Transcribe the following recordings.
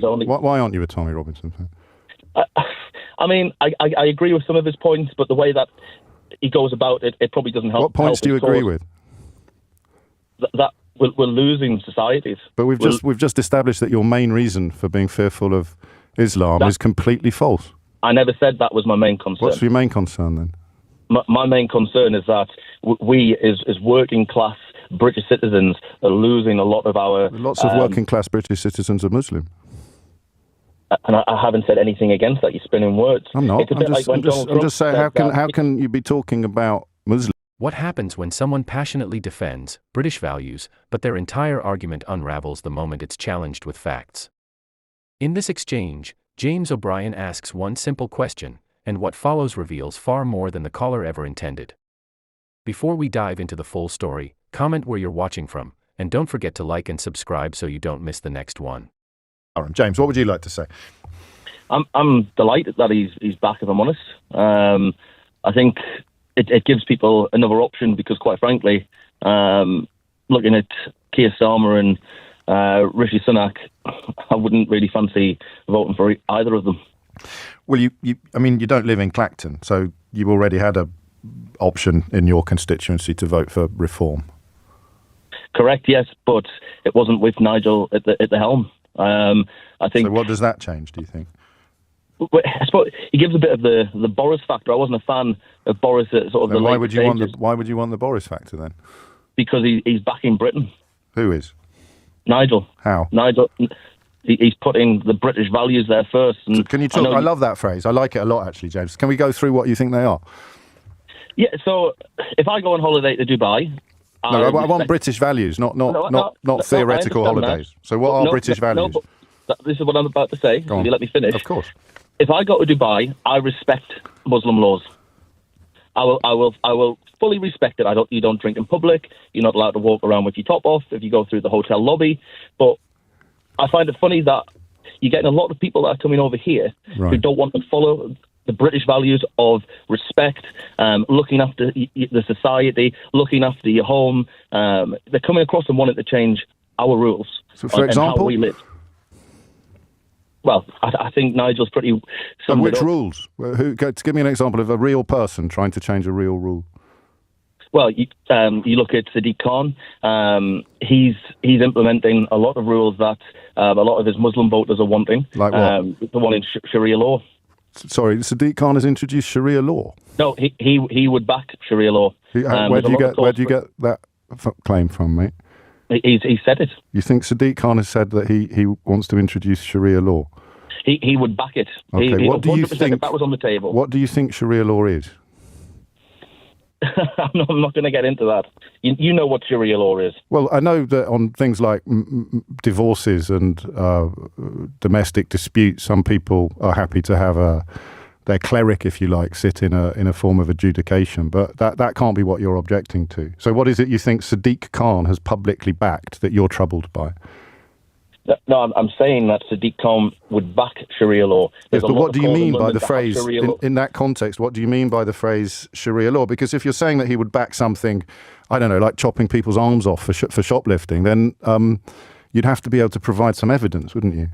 Why aren't you a Tommy Robinson fan? I mean, I agree with some of his points, but the way that he goes about it, it probably doesn't help. What points do you agree with? That we're losing societies. But we've just established that your main reason for being fearful of Islam is completely false. I never said that was my main concern. What's your main concern then? My main concern is that we, as working class British citizens, are losing a lot of our... Lots of working class British citizens are Muslim. And I haven't said anything against that. You're spinning words. I'm not. I'm just saying, how can you be talking about Muslims? What happens when someone passionately defends British values, but their entire argument unravels the moment it's challenged with facts? In this exchange, James O'Brien asks one simple question, and what follows reveals far more than the caller ever intended. Before we dive into the full story, comment where you're watching from, and don't forget to like and subscribe so you don't miss the next one. All right, James, what would you like to say? I'm delighted that he's back, if I'm honest. I think it gives people another option because, quite frankly, looking at Keir Starmer and Rishi Sunak, I wouldn't really fancy voting for either of them. Well, you don't live in Clacton, so you already had a option in your constituency to vote for reform. Correct, yes, but it wasn't with Nigel at the helm. I think. So what does that change, do you think? I suppose he gives a bit of the Boris factor. I wasn't a fan of Boris at sort of the why late would you stages. why would you want the Boris factor then? Because he's backing Britain. Who is? Nigel. How? Nigel. He's putting the British values there first. And so can you talk? I love that phrase. I like it a lot, actually, James. Can we go through what you think they are? Yeah. So if I go on holiday to Dubai. I want British values, not theoretical holidays. So what are British values? This is what I'm about to say. Will you let me finish? Of course. If I go to Dubai, I respect Muslim laws. I will fully respect it. You don't drink in public. You're not allowed to walk around with your top off if you go through the hotel lobby. But I find it funny that you're getting a lot of people that are coming over here who don't want to follow the British values of respect, looking after the society, looking after your home. They're coming across and wanting to change our rules. So, for example, how we live. Well, I think Nigel's pretty... And which rules? Give me an example of a real person trying to change a real rule. Well, you look at Sadiq Khan. He's implementing a lot of rules that a lot of his Muslim voters are wanting. Like what? The one in Sharia law. Sorry, Sadiq Khan has introduced Sharia law. No, he would back Sharia law. Where do you get that claim from, mate? He said it. You think Sadiq Khan has said that he wants to introduce Sharia law? He would back it. Okay, what do you think? If that was on the table. What do you think Sharia law is? I'm not going to get into that. You know what Sharia law is. Well, I know that on things like divorces and domestic disputes, some people are happy to have their cleric, if you like, sit in a form of adjudication, but that can't be what you're objecting to. So what is it you think Sadiq Khan has publicly backed that you're troubled by? No, I'm saying that Sadiq Khan would back Sharia law. Yes, but what do you mean by the phrase, in that context, what do you mean by the phrase Sharia law? Because if you're saying that he would back something, I don't know, like chopping people's arms off for shoplifting, then you'd have to be able to provide some evidence, wouldn't you?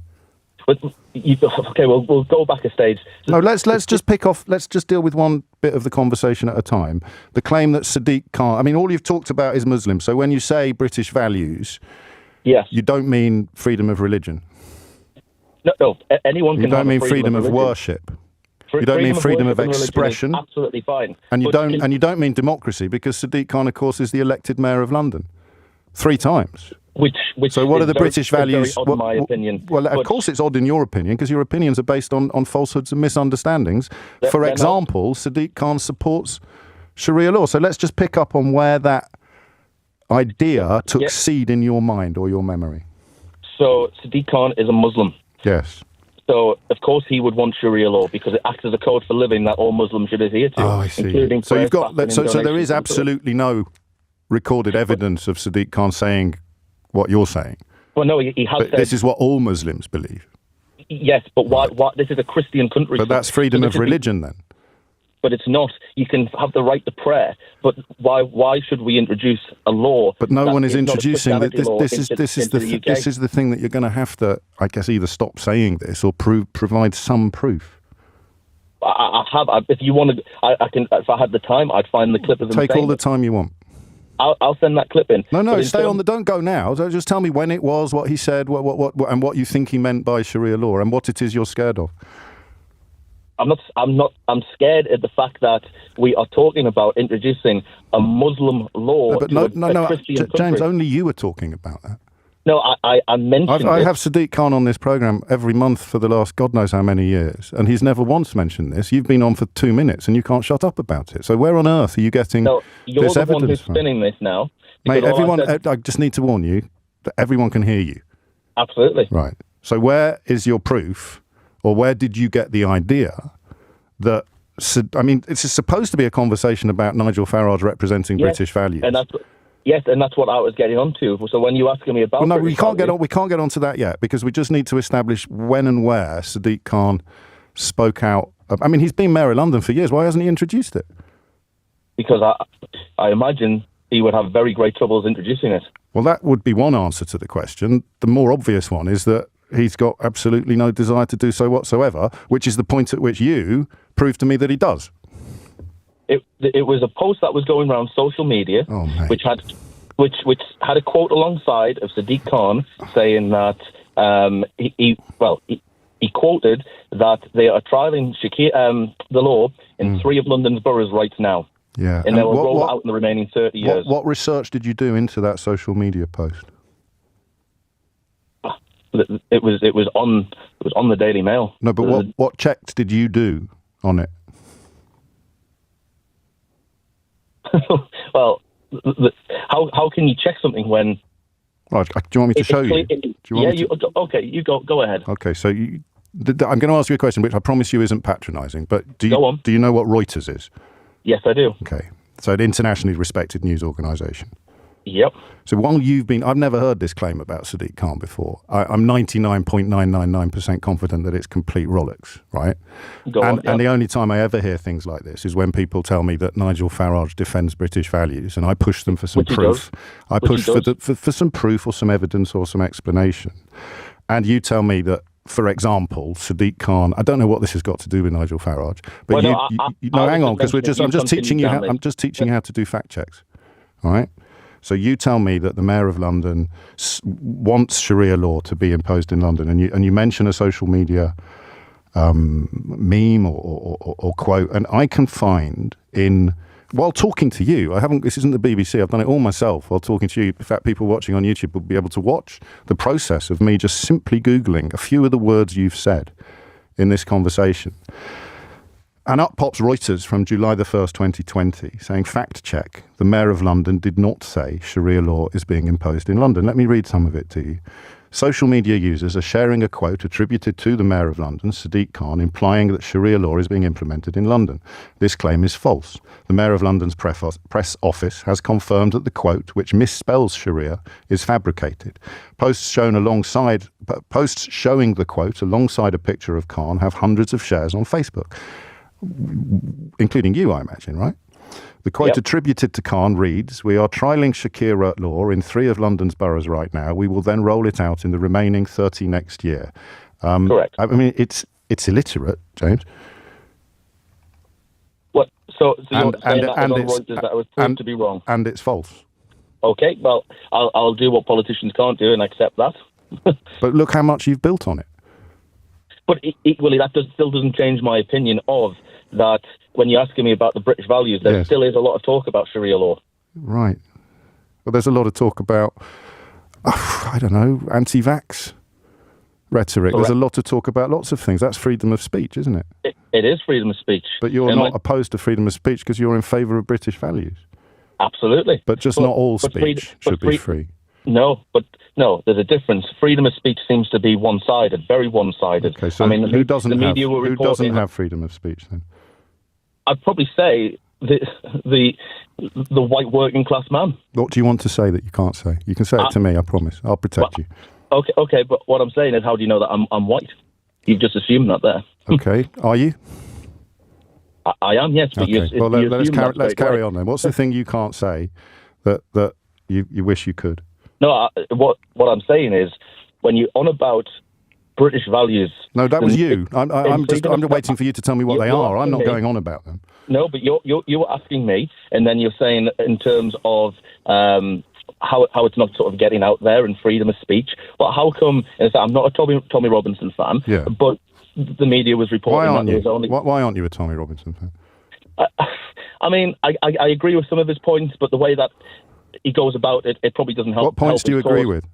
Okay, well, we'll go back a stage. No, let's just deal with one bit of the conversation at a time. The claim that Sadiq Khan, I mean, all you've talked about is Muslims. So when you say British values, yes, you don't mean freedom of religion. No, anyone can. You don't mean freedom of worship. You don't mean freedom of expression. Absolutely fine. And you don't mean democracy, because Sadiq Khan, of course, is the elected mayor of London 3 times. So what are the British values? Very odd in my opinion. Well, of course it's odd in your opinion, because your opinions are based on falsehoods and misunderstandings. For example, Sadiq Khan supports Sharia law. So let's just pick up on where that idea took seed in your mind or your memory. So Sadiq Khan is a Muslim. Yes. So, of course, he would want Sharia law because it acts as a code for living that all Muslims should adhere to. Oh, I see. So you've got so there is absolutely no recorded evidence of Sadiq Khan saying what you're saying. Well, no, he has said... This is what all Muslims believe. Yes, but why? This is a Christian country. But that's freedom of religion, then. but it's not. You can have the right to prayer, but why should we introduce a law? But no one is introducing it. This is the thing that you're going to have to, I guess, either stop saying this or provide some proof. I have. If you want to, I can. If I had the time, I'd find the clip of them. Take all the time you want. I'll send that clip in. No, stay on the. Don't go now. Just tell me when it was, what he said, what, and what you think he meant by Sharia law, and what it is you're scared of. I'm scared at the fact that we are talking about introducing a Muslim law to a Christian country. James, only you are talking about that. No, I mentioned I have Sadiq Khan on this programme every month for the last God knows how many years, and he's never once mentioned this. You've been on for 2 minutes, and you can't shut up about it. So where on earth are you getting this evidence from? You're the one who's spinning this now. Mate, I just need to warn you that everyone can hear you. Absolutely. Right. So where is your proof, or where did you get the idea that, I mean, it's supposed to be a conversation about Nigel Farage representing British values. And that's what I was getting onto. So when you asking me about, we can't get onto that yet, because we just need to establish when and where Sadiq Khan spoke out. I mean, he's been Mayor of London for years. Why hasn't he introduced it? Because I imagine he would have very great troubles introducing it. Well, that would be one answer to the question. The more obvious one is that he's got absolutely no desire to do so whatsoever, which is the point at which you proved to me that he does. It was a post that was going around social media, which had a quote alongside of Sadiq Khan saying that he quoted that they are trialling the law in 3 of London's boroughs right now. Yeah, and they will roll out in the remaining 30 years. What research did you do into that social media post? It was on the Daily Mail. No, but what checks did you do on it? Well, how can you check something when? Right, do you want me to show you? Okay, you go ahead. Okay, so I'm going to ask you a question, which I promise you isn't patronising. But do you know what Reuters is? Yes, I do. Okay, so an internationally respected news organisation. Yep. So while I've never heard this claim about Sadiq Khan before. I'm 99.999% confident that it's complete rollocks, right? And the only time I ever hear things like this is when people tell me that Nigel Farage defends British values, and I push them for some proof. I push for some proof or some evidence or some explanation. And you tell me that, for example, Sadiq Khan, I don't know what this has got to do with Nigel Farage, but hang on, because I'm just teaching you how to do fact checks. All right? So you tell me that the Mayor of London wants Sharia law to be imposed in London, and you mention a social media meme or quote, and I can find while talking to you, this isn't the BBC, I've done it all myself while talking to you. In fact, people watching on YouTube will be able to watch the process of me just simply Googling a few of the words you've said in this conversation. And up pops Reuters from July the 1st, 2020, saying, fact check, the Mayor of London did not say Sharia law is being imposed in London. Let me read some of it to you. Social media users are sharing a quote attributed to the Mayor of London, Sadiq Khan, implying that Sharia law is being implemented in London. This claim is false. The Mayor of London's press office has confirmed that the quote, which misspells Sharia, is fabricated. Posts showing the quote alongside a picture of Khan have hundreds of shares on Facebook, including you, I imagine, right? The quote attributed to Khan reads, "We are trialling Sharia law in 3 of London's boroughs right now. We will then roll it out in the remaining 30 next year." Correct. I mean, it's illiterate, James. What? So you're saying that was on Reuters that was proved to be wrong? And it's false. Okay, well, I'll do what politicians can't do and accept that. But look how much you've built on it. But equally, that still doesn't change my opinion of that. When you're asking me about the British values, there still is a lot of talk about Sharia law. Right. Well, there's a lot of talk about, I don't know, anti-vax rhetoric. Correct. There's a lot of talk about lots of things. That's freedom of speech, isn't it? It is freedom of speech. But you're not opposed to freedom of speech because you're in favour of British values. Absolutely. But not all speech should be free. No, there's a difference. Freedom of speech seems to be one-sided, very one-sided. Okay, so who doesn't have freedom of speech then? I'd probably say the white working class man. What do you want to say that you can't say? You can say it to me, I promise. I'll protect you. Okay, but what I'm saying is, how do you know that I'm white? You've just assumed that there. Okay, are you? I am, yes. But Okay. Well, let's carry on then. What's the thing you can't say that you wish you could? No, what I'm saying is, when you're on about British values... No, that was you. I'm just waiting for you to tell me what they are. I'm not going on about them. No, but you were asking me, and then you're saying in terms of how it's not sort of getting out there and freedom of speech. But how come? And I'm not a Tommy Robinson fan, but the media was reporting that there was only... Why aren't you a Tommy Robinson fan? I mean, I agree with some of his points, but the way that he goes about it, it probably doesn't help. What points do you agree with?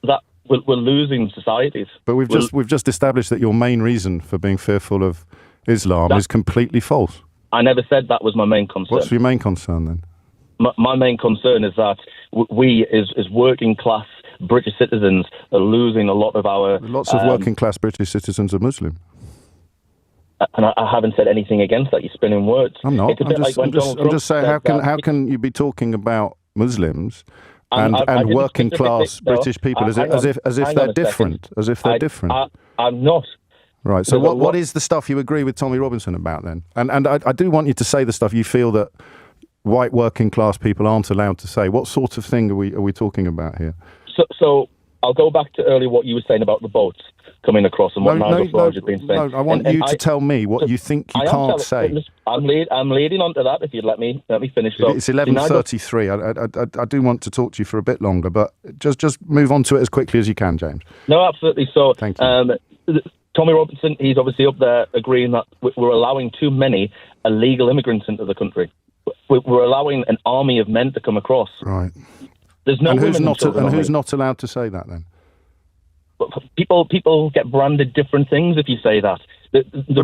That we're losing societies. But we've just established that your main reason for being fearful of Islam is completely false. I never said that was my main concern. What's your main concern then? My main concern is that we, as working class British citizens, are losing a lot of our... Lots of working class British citizens are Muslim. And I haven't said anything against that. You're spinning words. I'm not. I'm just saying, how can you be talking about Muslims and working class British people as if they're different? As if they're different. I'm not. Right. So what is the stuff you agree with Tommy Robinson about then? And I do want you to say the stuff you feel that white working class people aren't allowed to say. What sort of thing are we talking about here? So I'll go back to earlier what you were saying about the boats coming across and what Nigel Farage has been saying. No, I want you to tell me what you think you can't say. I'm leading on to that. If you'd let me finish. So, it's 11:33. I do want to talk to you for a bit longer, but just move on to it as quickly as you can, James. No, absolutely. So, thank you. Tommy Robinson, he's obviously up there agreeing that we're allowing too many illegal immigrants into the country. We're allowing an army of men to come across. Right. There's no who's not allowed to say that then? People get branded different things if you say that.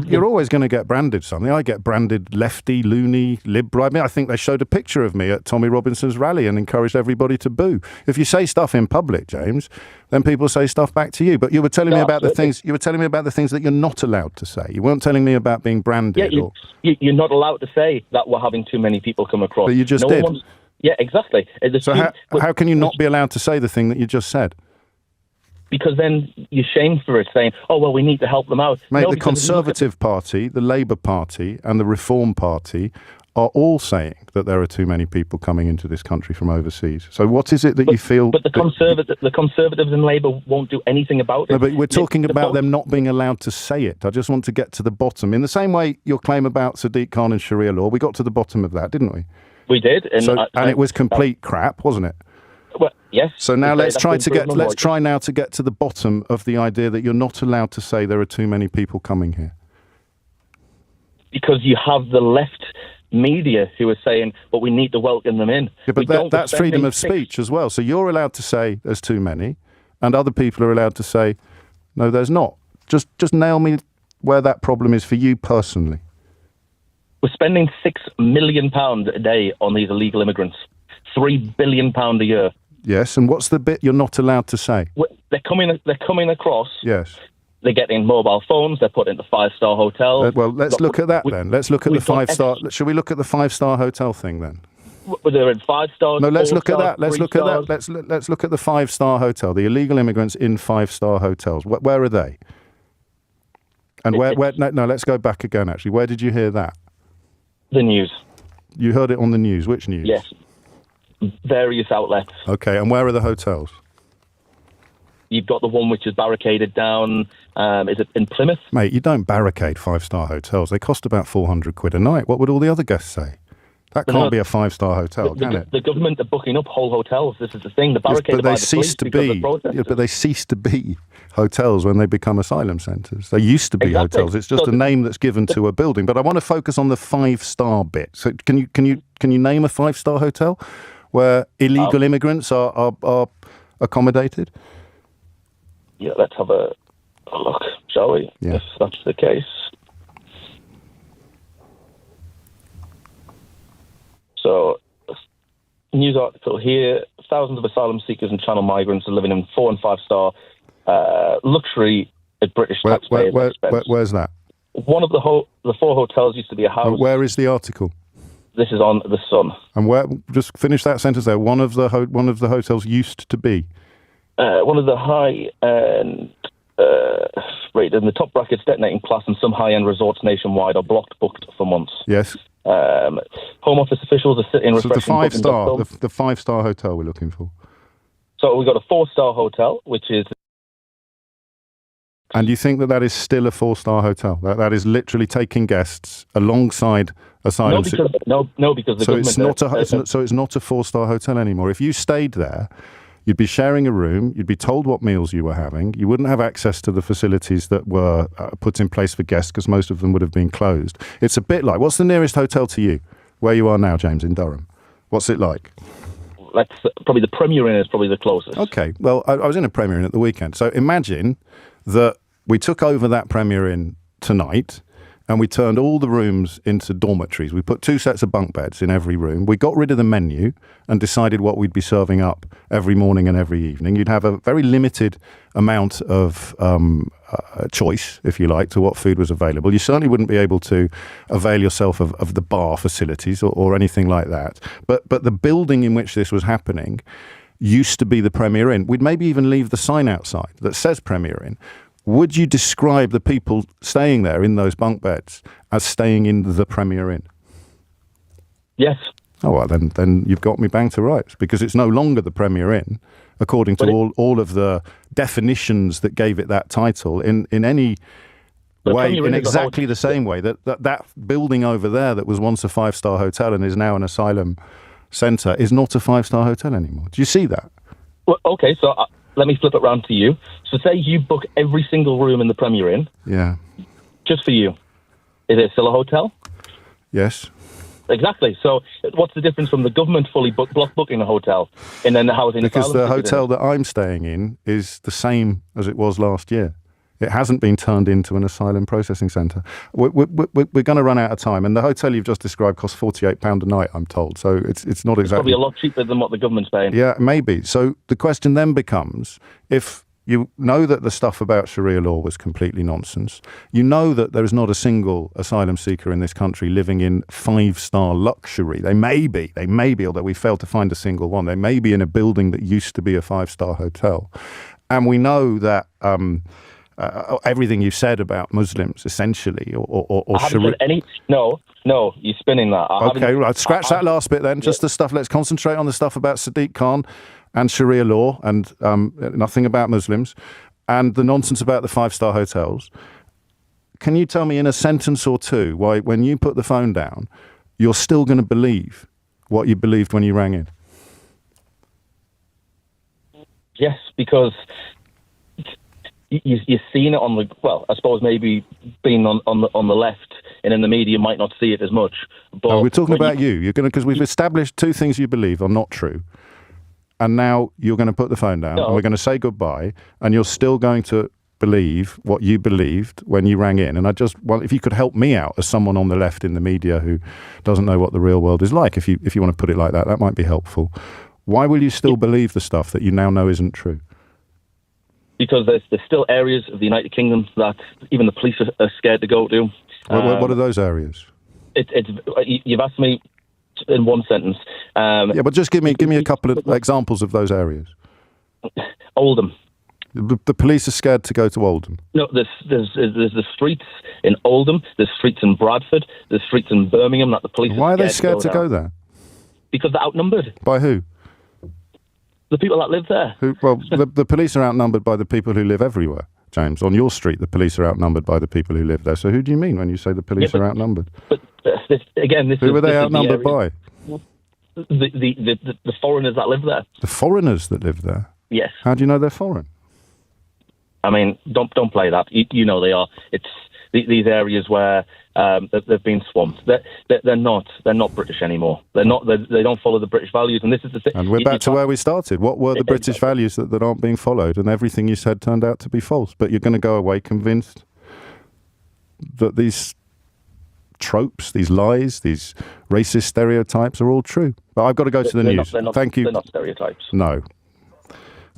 You're always going to get branded something. I get branded lefty, loony, liberal. I mean, I think they showed a picture of me at Tommy Robinson's rally and encouraged everybody to boo. If you say stuff in public, James, then people say stuff back to you. But you were telling me about the things. You were telling me about the things that you're not allowed to say. You weren't telling me about being branded. Yeah, you're not allowed to say that we're having too many people come across. But you just did. Yeah, exactly. So how can you not be allowed to say the thing that you just said? Because then you're shamed for it, saying, oh, well, we need to help them out. Mate, the Conservative Party, the Labour Party and the Reform Party are all saying that there are too many people coming into this country from overseas. So what is it that you feel... But the Conservatives and Labour won't do anything about it. No, but we're talking about them not being allowed to say it. I just want to get to the bottom. In the same way your claim about Sadiq Khan and Sharia law, we got to the bottom of that, didn't we? We did. And it was complete crap, wasn't it? Well, yes. So now let's try now to get to the bottom of the idea that you're not allowed to say there are too many people coming here. Because you have the left media who are saying, but we need to welcome them in. Yeah, but that's freedom of speech as well. So you're allowed to say there's too many, and other people are allowed to say, no, there's not. Just nail me where that problem is for you personally. We're spending £6 million a day on these illegal immigrants. £3 billion a year. Yes, and what's the bit you're not allowed to say? They're coming across. Yes. They're getting mobile phones. They're put into 5-star hotels. Well, let's look at that then. Let's look at the 5-star. Should we look at the 5-star hotel thing then? They're in 5 stars. No, let's look at that. Let's look at that. Let's look at the 5-star hotel. The illegal immigrants in 5-star hotels. Where are they? And where? No, let's go back again. Actually, where did you hear that? The news. You heard it on the news. Which news? Yes. Various outlets. Okay, and where are the hotels? You've got the one which is barricaded down. Is it in Plymouth? Mate, you don't barricade 5-star hotels. They cost about £400 a night. What would all the other guests say? That can't be a 5-star hotel, can it? The government are booking up whole hotels. This is the thing. They're barricaded by the police because of protesters. Yeah, but they cease to be hotels when they become asylum centres. They used to be hotels. It's just a name that's given to a building. But I want to focus on the 5-star bit. So can you name a 5-star hotel where illegal immigrants are accommodated? Yeah, let's have a look, shall we? Yeah. If that's the case. So, news article here: thousands of asylum seekers and channel migrants are living in 4- and 5-star luxury at British taxpayers' expense. Where's that? One of the 4 hotels used to be a house. Where is the article? This is on The Sun. And where? Just finish that sentence there. One of the hotels used to be. One of the high-end rated in the top brackets, detonating class, and some high-end resorts nationwide are blocked, booked for months. Yes. Home office officials are sitting So the refreshing. the 5-star hotel we're looking for. So we've got a 4-star hotel, which is. And you think that that is still a 4-star hotel? That is literally taking guests alongside asylum seekers? No, because the government. So it's not a 4-star hotel anymore. If you stayed there, you'd be sharing a room. You'd be told what meals you were having. You wouldn't have access to the facilities that were put in place for guests because most of them would have been closed. It's a bit like, what's the nearest hotel to you, where you are now, James, in Durham? What's it like? That's probably the Premier Inn is probably the closest. Okay, well, I was in a Premier Inn at the weekend. So imagine that we took over that Premier Inn tonight and we turned all the rooms into dormitories. We put 2 sets of bunk beds in every room. We got rid of the menu and decided what we'd be serving up every morning and every evening. You'd have a very limited amount of choice, if you like, to what food was available. You certainly wouldn't be able to avail yourself of the bar facilities or anything like that. But the building in which this was happening used to be the Premier Inn. We'd maybe even leave the sign outside that says Premier Inn. Would you describe the people staying there in those bunk beds as staying in the Premier Inn? Yes. Oh, well, then you've got me bang to rights, because it's no longer the Premier Inn, according to all of the definitions that gave it that title, in any way, in exactly the same way that building over there that was once a 5-star hotel and is now an asylum centre is not a 5-star hotel anymore. Do you see that? Well, okay, so let me flip it round to you. So say you book every single room in the Premier Inn. Yeah. Just for you. Is it still a hotel? Yes. Exactly. So what's the difference from the government fully block booking a hotel and then the housing? Because the hotel that I'm staying in is the same as it was last year. It hasn't been turned into an asylum processing centre. We're going to run out of time, and the hotel you've just described costs £48 a night, I'm told. So it's not exactly... It's probably a lot cheaper than what the government's paying. Yeah, maybe. So the question then becomes, if you know that the stuff about Sharia law was completely nonsense, you know that there is not a single asylum seeker in this country living in 5-star luxury. They may be, although we failed to find a single one. They may be in a building that used to be a 5-star hotel. And we know that... everything you said about Muslims, essentially, or I haven't said any. No, you're spinning that. Okay, right. Scratch that last bit then. Just the stuff. Let's concentrate on the stuff about Sadiq Khan and Sharia law, and nothing about Muslims, and the nonsense about the 5-star hotels. Can you tell me in a sentence or two why, when you put the phone down, you're still going to believe what you believed when you rang in? Yes, because you've seen it on the, well, I suppose maybe being on the left and in the media might not see it as much. But no, we're talking about you. You're going to, because we've established 2 things you believe are not true, and now you're going to put the phone down, and we're going to say goodbye, and you're still going to believe what you believed when you rang in. And I just, well, if you could help me out as someone on the left in the media who doesn't know what the real world is like, if you want to put it like that, that might be helpful. Why will you still believe the stuff that you now know isn't true? Because there's still areas of the United Kingdom that even the police are scared to go to. What are those areas? You've asked me in one sentence. Yeah, but just give me a couple of examples of those areas. Oldham. The police are scared to go to Oldham. No, there's the streets in Oldham. There's streets in Bradford. There's streets in Birmingham that the police. Why are they scared to go there? Because they're outnumbered. By who? The people that live there. The police are outnumbered by the people who live everywhere, James. On your street, the police are outnumbered by the people who live there. So who do you mean when you say the police are outnumbered? But who are they outnumbered by? The foreigners that live there. The foreigners that live there? Yes. How do you know they're foreign? I mean, don't play that. You know they are. It's these areas where they've been swamped. They're not British anymore. They don't follow the British values. And this is the thing. And we're back to where we started. What were the British values that aren't being followed? And everything you said turned out to be false. But you're going to go away convinced that these tropes, these lies, these racist stereotypes are all true. But I've got to go to the news. Thank you. They're not stereotypes. No.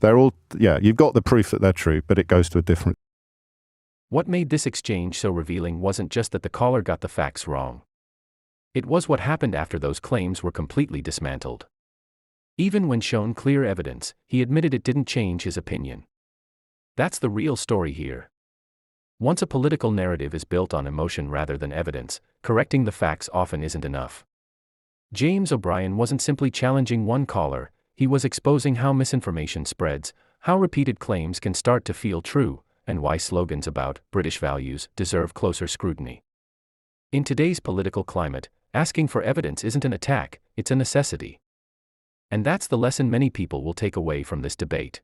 They're all, yeah, you've got the proof that they're true, but it goes to a different... What made this exchange so revealing wasn't just that the caller got the facts wrong. It was what happened after those claims were completely dismantled. Even when shown clear evidence, he admitted it didn't change his opinion. That's the real story here. Once a political narrative is built on emotion rather than evidence, correcting the facts often isn't enough. James O'Brien wasn't simply challenging one caller, he was exposing how misinformation spreads, how repeated claims can start to feel true, and why slogans about British values deserve closer scrutiny. In today's political climate, asking for evidence isn't an attack, it's a necessity. And that's the lesson many people will take away from this debate.